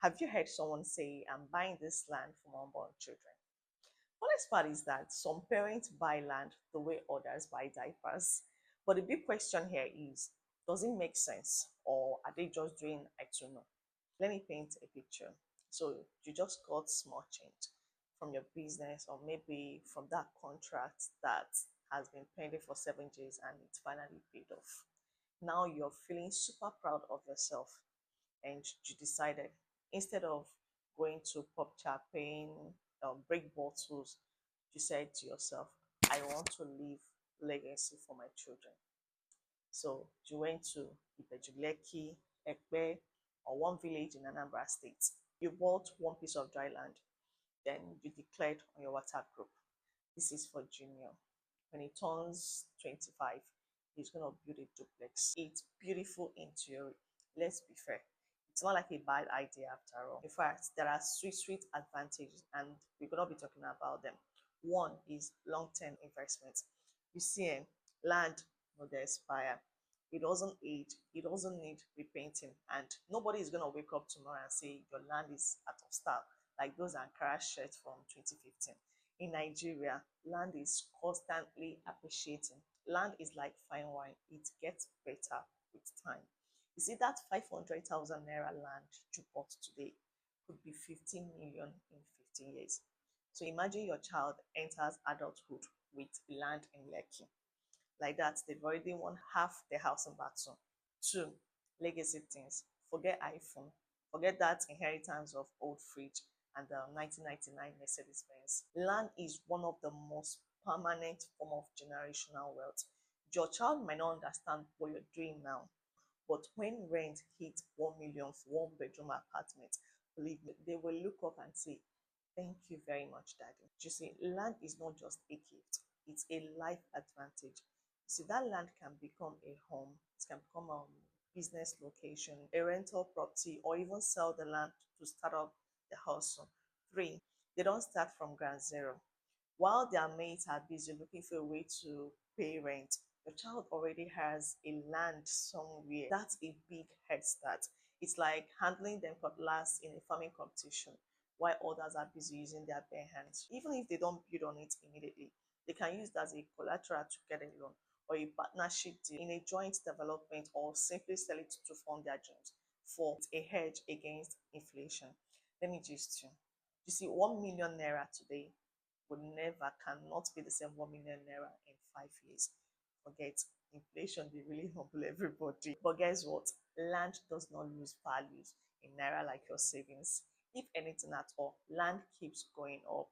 Have you heard someone say, I'm buying this land for my unborn children? Honest part is that some parents buy land the way others buy diapers. But the big question here is, does it make sense or are they just doing I don't know? Let me paint a picture. So you just got small change from your business or maybe from that contract that has been pending for 7 days and it's finally paid off. Now you're feeling super proud of yourself and you decided instead of going to pop champagne, break bottles, you said to yourself, I want to leave legacy for my children. So you went to Ibejugleki, Ekpe, or one village in Anambra State. You bought one piece of dry land. Then you declared on your WhatsApp group, this is for Junior. When he turns 25, he's going to build a duplex. It's beautiful in theory. Let's be fair. It's not like a bad idea after all. In fact, there are sweet, sweet advantages, and we're going to be talking about them. One is long term investment. You see, land will expire. It doesn't age, it doesn't need repainting, and nobody is going to wake up tomorrow and say your land is out of stock, like those Ankara shirts from 2015. In Nigeria, land is constantly appreciating. Land is like fine wine, it gets better with time. You see, that 500,000 naira land you bought today could be 15 million in 15 years. So imagine your child enters adulthood with land in Lekki. Like that, they've already won half the house in Batson. Two, legacy things. Forget iPhone. Forget that inheritance of old fridge and the 1999 Mercedes Benz. Land is one of the most permanent form of generational wealth. Your child might not understand what you're doing now, but when rent hits 1 million for one bedroom apartment, believe me, they will look up and say, thank you very much, Daddy. You see, land is not just a gift, it's a life advantage. See, that land can become a home, it can become a business location, a rental property, or even sell the land to start up the hustle. Three, they don't start from ground zero. While their mates are busy looking for a way to pay rent, your child already has a land somewhere. That's a big head start. It's like handling them cutlass in a farming competition while others are busy using their bare hands. Even if they don't build on it immediately, they can use that as a collateral to get a loan or a partnership deal in a joint development or simply sell it to fund their dreams for a hedge against inflation. Let me just you see 1 million naira today would never, cannot be the same 1 million naira in 5 years. Forget inflation, they really humble everybody. But guess what? Land does not lose values in naira like your savings. If anything at all, land keeps going up.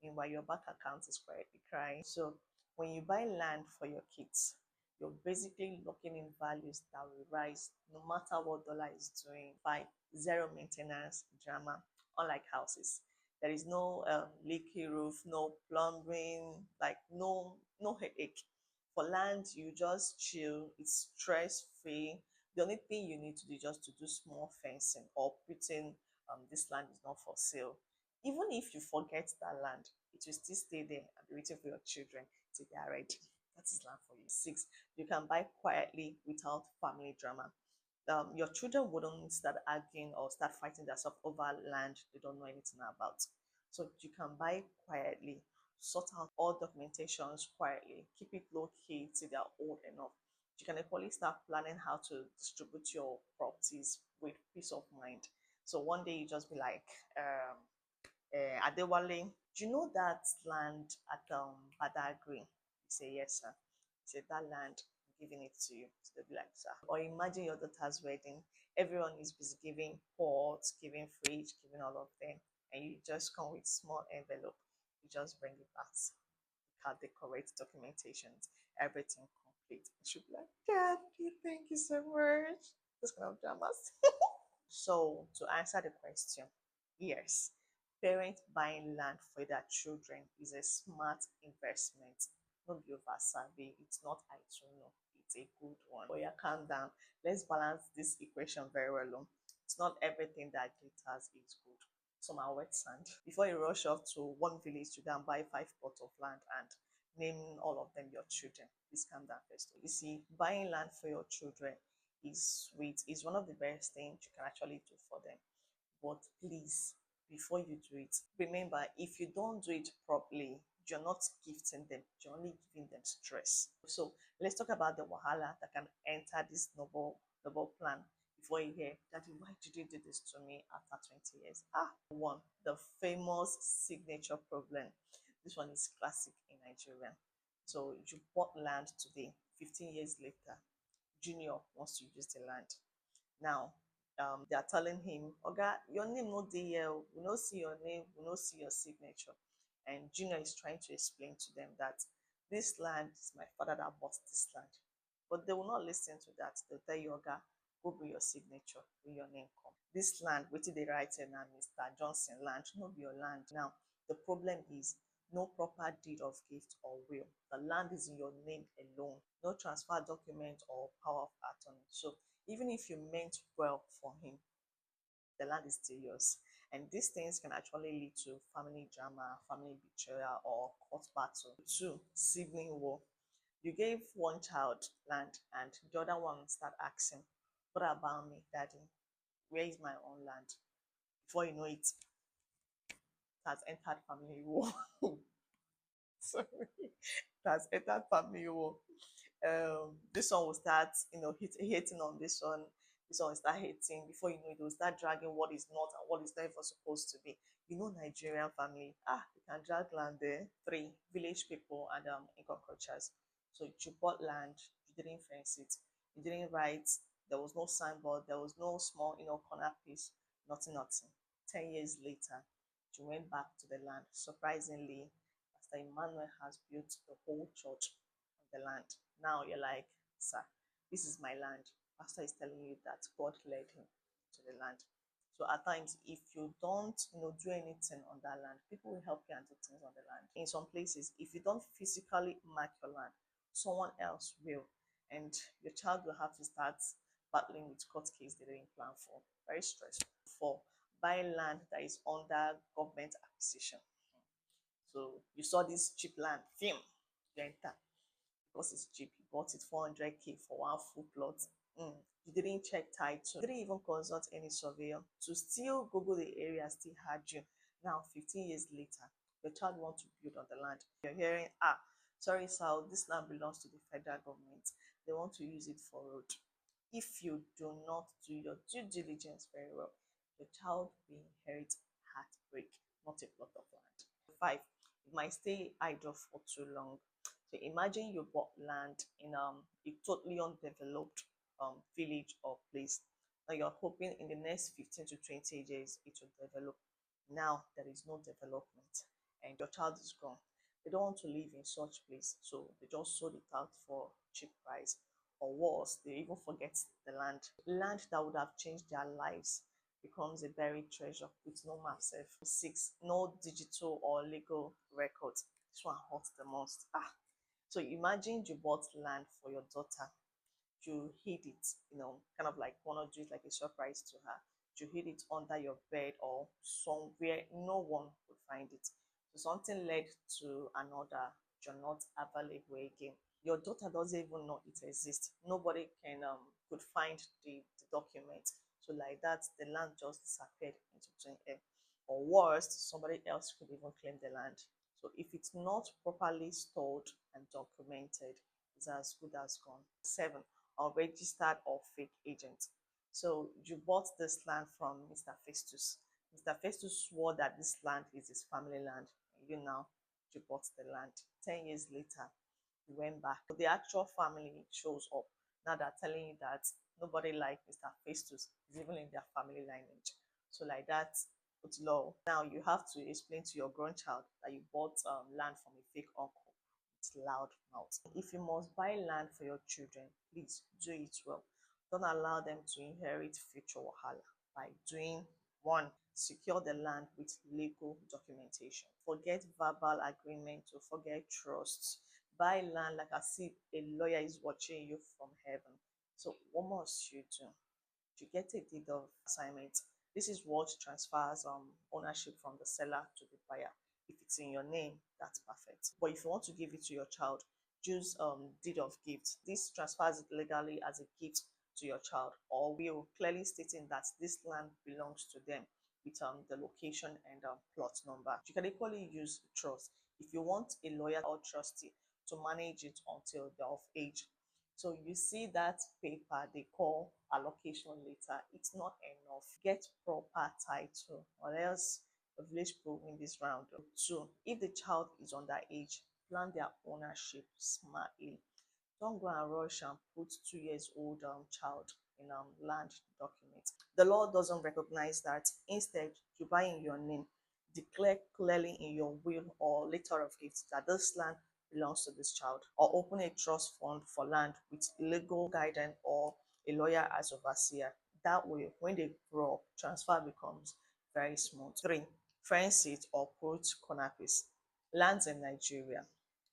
Meanwhile, your bank account is quietly crying. So when you buy land for your kids, you're basically locking in values that will rise no matter what dollar is doing by zero maintenance drama, unlike houses. There is no leaky roof, no plumbing, like no headache. For land, you just chill. It's stress free. The only thing you need to do just to do small fencing or putting this land is not for sale. Even if you forget that land, it will still stay there and be waiting for your children till they are ready. That is land for you. Six, you can buy quietly without family drama. Your children wouldn't start arguing or start fighting themselves over land they don't know anything about. So you can buy quietly, sort out all documentations quietly, keep it low key till they're old enough. You can equally start planning how to distribute your properties with peace of mind. So one day you just be like, Adewale, do you know that land at Badagry? You say, yes, sir. You say, that land, I'm giving it to you. So they'll be like, sir. Or imagine your daughter's wedding. Everyone is busy giving pots, giving fridge, giving all of them. And you just come with small envelope. You just bring it back. You can decorate documentations, everything complete. She'll be like, Daddy, thank you so much. This kind of dramas. So, to answer the question, yes, parents buying land for their children is a smart investment. Not be over savvy. It's not I too know. It's a good one. But yeah, calm down. Let's balance this equation very well. It's not everything that glitters is good. Some are wet sand. Before you rush off to one village to go and buy 5 plots of land and name all of them your children, please calm down first. You see, buying land for your children is sweet. It's one of the best things you can actually do for them. But please, before you do it, remember, if you don't do it properly, you're not gifting them, you're only giving them stress. So let's talk about the wahala that can enter this noble plan. Before you hear, Daddy, why did you do this to me after 20 years? One, the famous signature problem. This one is classic in Nigeria. So you bought land today, 15 years later, Junior wants to use the land. Now, they are telling him, Oga, your name no dey here, we no see your name, we no see your signature. And Junior is trying to explain to them that this land is my father that bought this land. But they will not listen to that. They'll tell you, Oga, go bring your signature, bring your name come. This land, wetin dey write here now, Mr. Johnson land, no be your land. Now, the problem is no proper deed of gift or will. The land is in your name alone, no transfer document or power of attorney. So even if you meant well for him, the land is still yours. And these things can actually lead to family drama, family betrayal, or court battle. Two, sibling war. You gave one child land and the other one start asking, what about me, daddy? Where is my own land? Before you know it, it has entered family war. Sorry, it has entered family war. This one will start, hating on this one. This one will start hating. Before you know it, they will start dragging what is not and what is not even supposed to be. Nigerian family. You can drag land there. Three, village people and income cultures. So you bought land, you didn't fence it, you didn't write. There was no signboard. There was no small, corner piece. Nothing, nothing. 10 years later, you went back to the land. Surprisingly, Pastor Emmanuel has built the whole church on the land. Now you're like, sir, this is my land. Pastor is telling you that God led him to the land. So at times, if you don't, do anything on that land, people will help you and do things on the land. In some places, if you don't physically mark your land, someone else will, and your child will have to start battling with court case they didn't plan for. Very stressful. For buying land that is under government acquisition. So you saw this cheap land, film, you enter because it's cheap. You bought it 400K for one full plot. You didn't check title. You didn't even consult any surveyor. To still Google the area still had you. Now, 15 years later, your child wants to build on the land. You're hearing, sorry, sir, this land belongs to the federal government. They want to use it for road. If you do not do your due diligence very well, your child will inherit heartbreak, not a plot of land. Five, it might stay idle for too long. So imagine you bought land in a totally undeveloped village or place. Now you're hoping in the next 15 to 20 years it will develop. Now there is no development and your child is gone. They don't want to live in such place, so they just sold it out for cheap price. Or worse, they even forget the land. Land that would have changed their lives becomes a buried treasure with no map safe. Six, no digital or legal records. This one hurts the most. So imagine you bought land for your daughter. You hid it, kind of like want to do it like a surprise to her. You hid it under your bed or somewhere no one would find it. So something led to another. You're not available again. Your daughter doesn't even know it exists. Nobody can could find the document. So like that, the land just disappeared into thin air. Or worse, somebody else could even claim the land. So if it's not properly stored and documented, it's as good as gone. Seven, unregistered or fake agent. So you bought this land from Mr. Festus. Mr. Festus swore that this land is his family land. And you bought the land. 10 years later, you went back. The actual family shows up. Now they're telling you that nobody like Mr. Festus is even in their family lineage. So like that, it's law. Now you have to explain to your grandchild that you bought land from a fake uncle. It's loud mouth. If you must buy land for your children, please do it well. Don't allow them to inherit future wahala by doing one, secure the land with legal documentation. Forget verbal agreement to forget trust. Buy land like as if a lawyer is watching you from heaven. So what must you do? You get a deed of assignment. This is what transfers ownership from the seller to the buyer. If it's in your name, that's perfect. But if you want to give it to your child, use deed of gift. This transfers it legally as a gift to your child, or will clearly stating that this land belongs to them. with the location and plot number. You can equally use trust if you want a lawyer or trustee to manage it until they're of age. So you see that paper they call allocation letter. It's not enough. Get proper title, or else the village will win this round. Two, if the child is underage, plan their ownership smartly. Don't go and rush and put 2 years old child in land documents. The law doesn't recognize that. Instead, you buy in your name, declare clearly in your will or letter of gift that this land belongs to this child, or open a trust fund for land with legal guidance or a lawyer as overseer. That way, when they grow up, transfer becomes very smooth. Three, fence it or put corner piece. Lands in Nigeria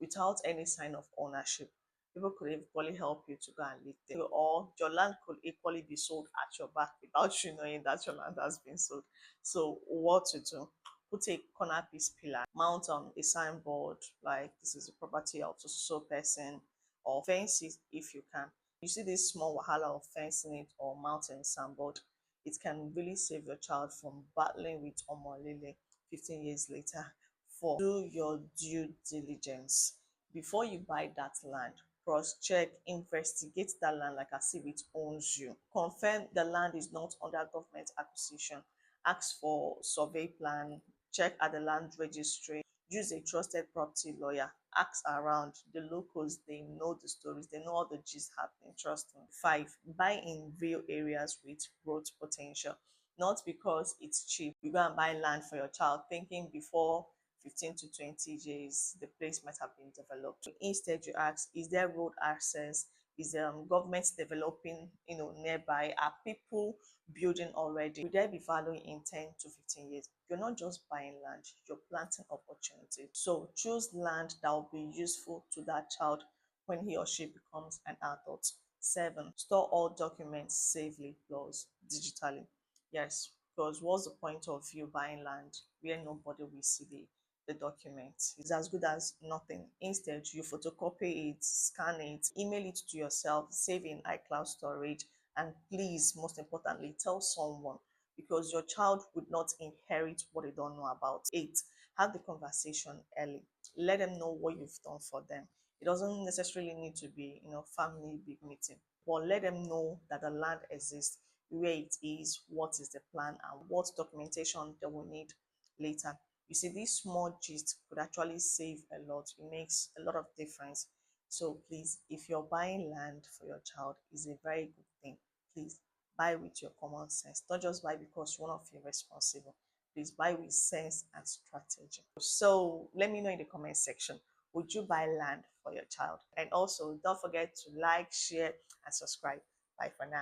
without any sign of ownership, people could equally help you to go and live there. Or your land could equally be sold at your back without you knowing that your land has been sold. So what to do? Put a corner piece pillar, mount on a signboard like this is the property of so person, or fence it if you can. You see this small wahala of fencing it or mounting a signboard, it can really save your child from battling with omolele 15 years later. Four, do your due diligence. Before you buy that land, cross-check, investigate that land like as if it owns you. Confirm the land is not under government acquisition. Ask for survey plan, check at the land registry, use a trusted property lawyer, ask around. The locals, they know the stories, they know all the gist happening, trust me. Five, buy in real areas with growth potential. Not because it's cheap. You go and buy land for your child thinking before 15 to 20 years, the place might have been developed. Instead, you ask, is there road access? Is government developing, nearby? Are people building already? Will there be value in 10 to 15 years? You're not just buying land, you're planting opportunity. So choose land that will be useful to that child when he or she becomes an adult. Seven, store all documents safely plus digitally. Yes, because what's the point of you buying land where nobody will see the document? It's as good as nothing. Instead, you photocopy it, scan it, email it to yourself, save in iCloud storage, and please, most importantly, tell someone, because your child would not inherit what they don't know about. Eight, have the conversation early. Let them know what you've done for them. It doesn't necessarily need to be, family big meeting, but let them know that the land exists, where it is, what is the plan, and what documentation they will need later. You see, this small gist could actually save a lot. It makes a lot of difference. So please, if you're buying land for your child, is a very good thing. Please buy with your common sense. Don't just buy because you want to feel responsible. Please buy with sense and strategy. So let me know in the comment section, would you buy land for your child? And also don't forget to like, share, and subscribe. Bye for now.